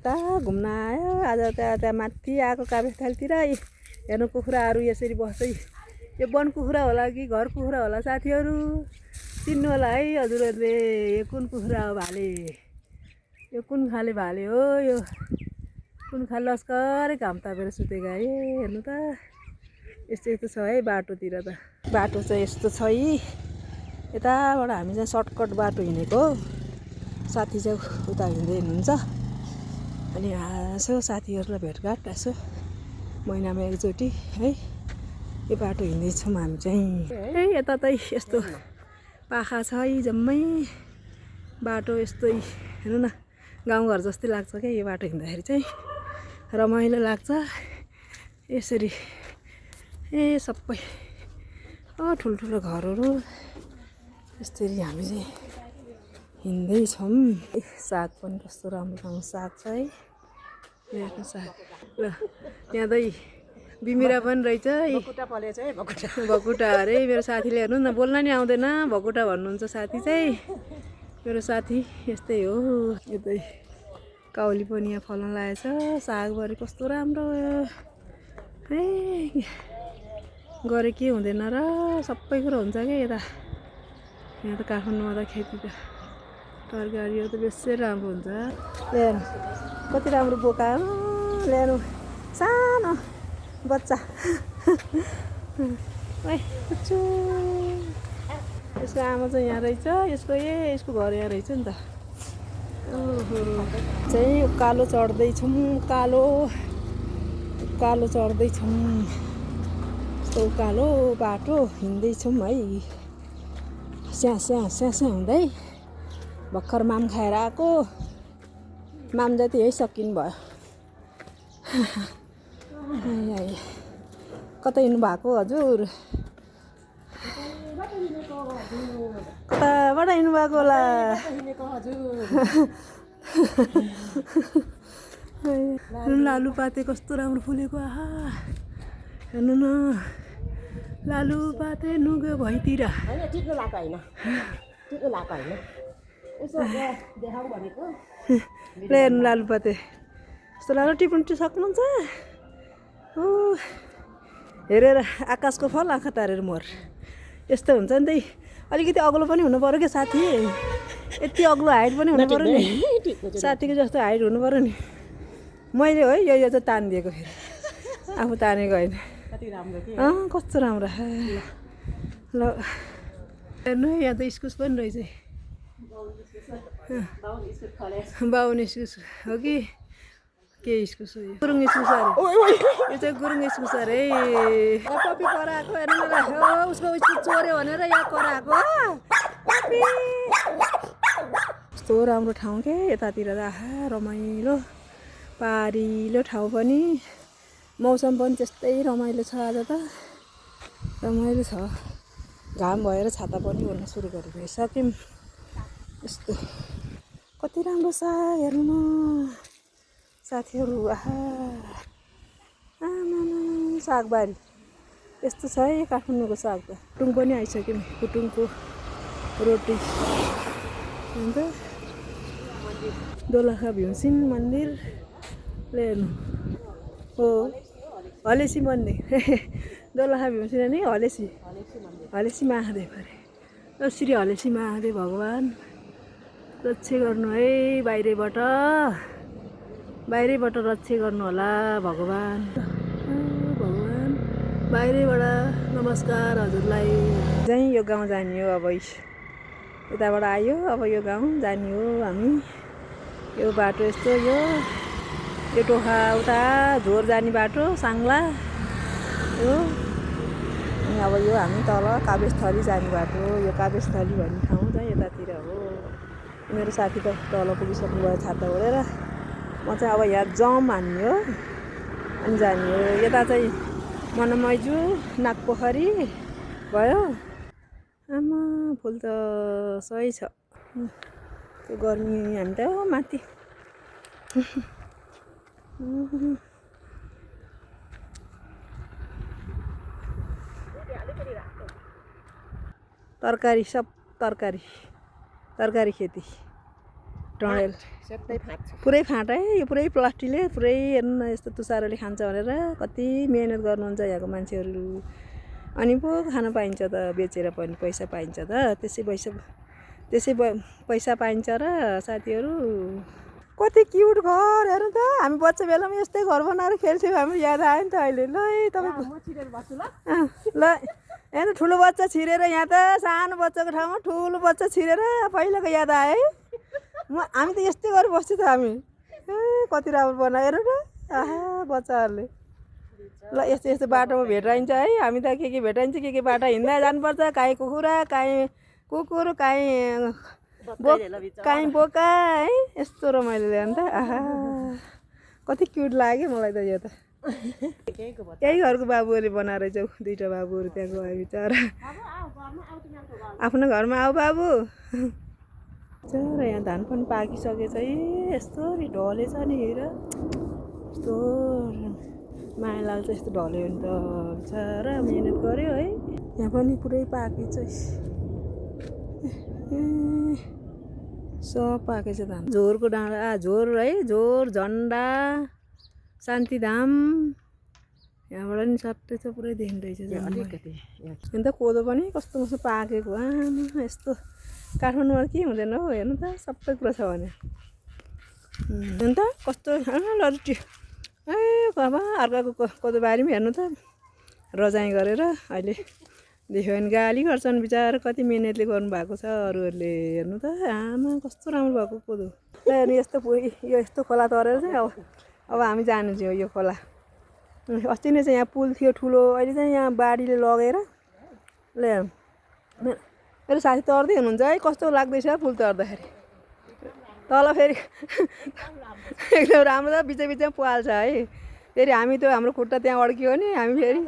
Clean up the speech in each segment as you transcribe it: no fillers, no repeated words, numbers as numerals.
कता घुम्न आयो आज त्यहाँ माथि आएको काभ्रेस्थलतिर हेर्नु कुखुराहरू यसरी बस्दै यो वन कुखुरा होला कि घर कुखुरा होला साथीहरू चिन्नु होला है हजुरहरूले यो कुन कुखुरा हो भाले यो कुन खाले भाले हो यो कुन खाले लस्करै घाम तापेर सुतेको है हेर्नु त यस्तो यस्तो छ है बाटोतिर त बाटो चाहिँ यस्तो छ है यताबाट हामी चाहिँ सर्टकट बाटो हिँडेको साथी चाहिँ उता हिँड्दै हुनुहुन्छ अनि यसो साथीहरूलाई भेटघाट यसो महिनामा एकचोटि है यो बाटो हिँड्दैछौँ हामी चाहिँ है यता चाहिँ यस्तो पाखा छ है जम्मै बाटो यस्तै हेर्नु न गाउँघर जस्तै लाग्छ क्या यो बाटो हिँड्दाखेरि चाहिँ रमाइलो लाग्छ यसरी सबै ठुल्ठुलो घरहरू यसरी हामी चाहिँ हिँड्दैछौँ साग पनि कस्तो राम्रो राम्रो साग छ है यहाँको साग ल त्यहाँ चाहिँ बिमिरा पनि रहेछ भकुटा अरे मेरो साथीले हेर्नु न बोल्न नि आउँदैन भकुटा भन्नुहुन्छ साथी चाहिँ मेरो साथी यस्तै हो यो चाहिँ काउली पनि यहाँ फल्न लागेछ सागभरि कस्तो राम्रो है गरे के हुँदैन र सबै कुरो हुन्छ क्या यता यहाँ त काठमाडौँमा त खेती त तरकारीहरू त बेसी राम्रो हुन्छ ल्याउनु कति राम्रो बोका ल्याउनु सानो बच्चा यसको आमा चाहिँ यहाँ रहेछ यसको घर यहाँ रहेछ नि त चाहिँ उकालो चढ्दैछौँ उकालो चढ्दैछौँ यस्तो उकालो बाटो हिँड्दैछौँ है स्याँ हुँदै भर्खर माम खाएर आएको माम जति है सकिनु भयो कता हिँड्नु भएको हजुर कताबाट हिँड्नु भएको होला लालुपाते कस्तो राम्रो फुलेको आहा हेर्नु न लालुपाते नुग्यो भैतिर हेर्नु लालुपाते यस्तो लालु टिप्नु सक्नुहुन्छ हो हेरेर आकाशको फल आँखा तारेर मोर यस्तो हुन्छ नि त अलिकति अग्लो पनि हुनु पऱ्यो क्या साथी यति अग्लो हाइट पनि हुनु पऱ्यो नि साथीको जस्तो हाइट हुनु पऱ्यो नि मैले है यो चाहिँ तानिदिएको फेरि आफू तानेको होइन कस्तो राम्रो ल हेर्नु यहाँ त इस्कुस पनि रहेछ बाहुन इस्कुस हो कि के इस्कुस हो गुरुङ इस्कुस अरे यो चाहिँ गुरुङ इस्कुस अरे कपी कराएको हेर्नु न उसको इस्कुस चोर्यो भनेर यहाँ कराएको कस्तो राम्रो ठाउँ के यतातिर त आहा रमाइलो पारिलो ठाउँ पनि मौसम पनि त्यस्तै रमाइलो छ आज त रमाइलो छ घाम भएर छाता पनि ओर्न सुरु गरिसक्यौँ यस्तो कति राम्रो छ हेर्नु न साथीहरू आहा सागबारी यस्तो छ है काठमाडौँको साग त कुटुङ पनि आइसक्यौँ कुटुङको रोटी अन्त दोलखा भीमसेन मन्दिर हेर्नु हो हलेसी मन्दिर दोलखा भीमसेन नि हलेसी महादेव अरे श्री हलेसी महादेव भगवान् रक्षा गर्नु है बाहिरबाट रक्षा गर्नु होला भगवान् बाहिरबाट नमस्कार हजुरलाई चाहिँ यो गाउँ जाने हो अब यताबाट आयो अब यो गाउँ जाने हो हामी यो बाटो यस्तो यो टोखा उता झोर जाने बाटो साङ्ला हो अनि अब यो हामी तल काभ्रेस्थली जाने बाटो यो काभ्रेस्थली भन्ने ठाउँ चाहिँ यतातिर हो मेरो साथी त तल पुगिसक्नु भयो छाता ओढेर म चाहिँ अब यहाँ जम हान्ने हो अनि जाने हो यता चाहिँ मनमैजु नागपोखरी भयो आमा फुल त सही छ त्यो गर्मी हामी त माथि तरकारी सब तरकारी खेती टनेल सबै फाट्छ पुरै फाँट है यो पुरै प्लास्टिकले पुरै हेर्नु न यस्तो तुसारोले खान्छ भनेर कति मिहिनेत गर्नुहुन्छ यहाँको मान्छेहरू अनि पो खान पाइन्छ त बेचेर पनि पैसा पाइन्छ त त्यसै पैसा पाइन्छ र साथीहरू कति क्युट घर हेर्नु त हामी बच्चा बेलामा यस्तै घर बनाएर खेल्थ्यौँ हाम्रो याद आयो नि त अहिले ल ल हेर्नु ठुलो बच्चा छिरेर यहाँ त सानो बच्चाको ठाउँमा ठुलो बच्चा छिरेर पहिलाको याद आयो है हामी त यस्तै गरेर बस्थ्यौँ त हामी कति राम्रो बनाएर र आहा बच्चाहरूले ल यस्तो यस्तो बाटोमा भेटाइन्छ है हामी त के भेटाइन्छ के बाटो हिँड्दा जानुपर्छ काहीँ कुखुरा काहीँ कुकुर काहीँ बोका है यस्तो रमाइलो ल्यायो नि त आहा कति क्युट लाग्यो मलाई त यो त त्यही घरको बाबुहरूले बनाएर चाहिँ दुईवटा बाबुहरू त्यहाँ गयो बिचरा आफ्नो घरमा आऊ बाबु र यहाँ धान पनि पाकिसकेछ है यस्तो ढलेछ नि हेर यस्तो माया लाग्छ यस्तो ढल्यो भने त बिचरा मिहिनेत गऱ्यो है यहाँ पनि पुरै पाकेछ सब पाकेछ धान झोरको डाँडा झोर है झोर झन्डा शान्तिधाम यहाँबाट नि सट्टै छ पुरै देखिँदैछ अलिकति अन्त कोदो पनि कस्तो कस्तो पाकेको आमा यस्तो काठमाडौँमा के हुँदैन हौ हेर्नु त सबै कुरा छ भने अन्त कस्तो लट्टी ए बाबा अर्काको कोदो बारीमा हेर्नु त रजाइ गरेर अहिले देख्यो भने गाली गर्छन् बिचारा कति मिहिनेतले गर्नुभएको छ अरूहरूले हेर्नु त आमा कस्तो राम्रो भएको कोदो ल हेर्नु यो यस्तो खोला तरेर चाहिँ अब हामी जानु चाहिँ यो खोला अस्ति नै चाहिँ यहाँ पुल थियो ठुलो अहिले चाहिँ यहाँ बाढीले लगेर ल मेरो साथी तर्दै हुनुहुन्छ है कस्तो लाग्दैछ पुल तर्दाखेरि तल फेरि एकदम राम्रो छ बिचमा पाल्छ है फेरि हामी त हाम्रो खुट्टा त्यहाँ अड्कियो नि हामी फेरि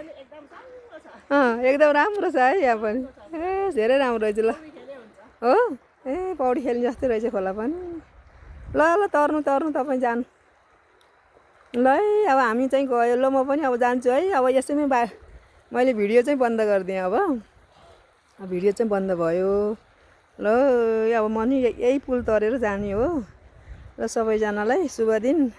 एकदम राम्रो छ है यहाँ पनि ए धेरै राम्रो रहेछ ल हो ए पौडी खेल्ने जस्तै रहेछ खोला पनि ल ल तर्नु तपाईँ जानु ल है अब हामी चाहिँ गयो ल म पनि अब जान्छु है अब यसैमै मैले भिडियो चाहिँ बन्द गरिदिएँ अब भिडियो चाहिँ बन्द भयो ल अब म नि यही पुल तरेर जाने हो र सबैजनालाई शुभ दिन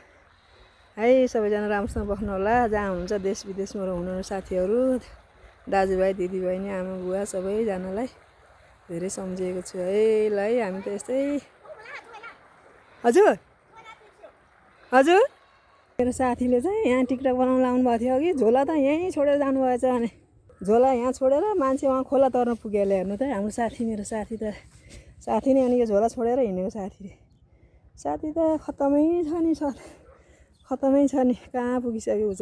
है सबैजना राम्रोसँग बस्नु होला जहाँ हुनुहुन्छ देश विदेशमा हुनुहुने साथीहरू दाजुभाइ दिदीबहिनी आमा बुवा सबैजनालाई धेरै सम्झिएको छु है ल है हामी त यस्तै हजुर हजुर मेरो साथीले चाहिँ यहाँ टिकटक बनाउनु लाउनु भएको थियो कि झोला त यहीँ छोडेर जानुभएछ भने झोला यहाँ छोडेर मान्छे उहाँ खोला तर्न पुगेर हेर्नु त हाम्रो मेरो साथी नै अनि यो झोला छोडेर हिँडेको साथी त खत्तमै छ नि कहाँ पुगिसक्यो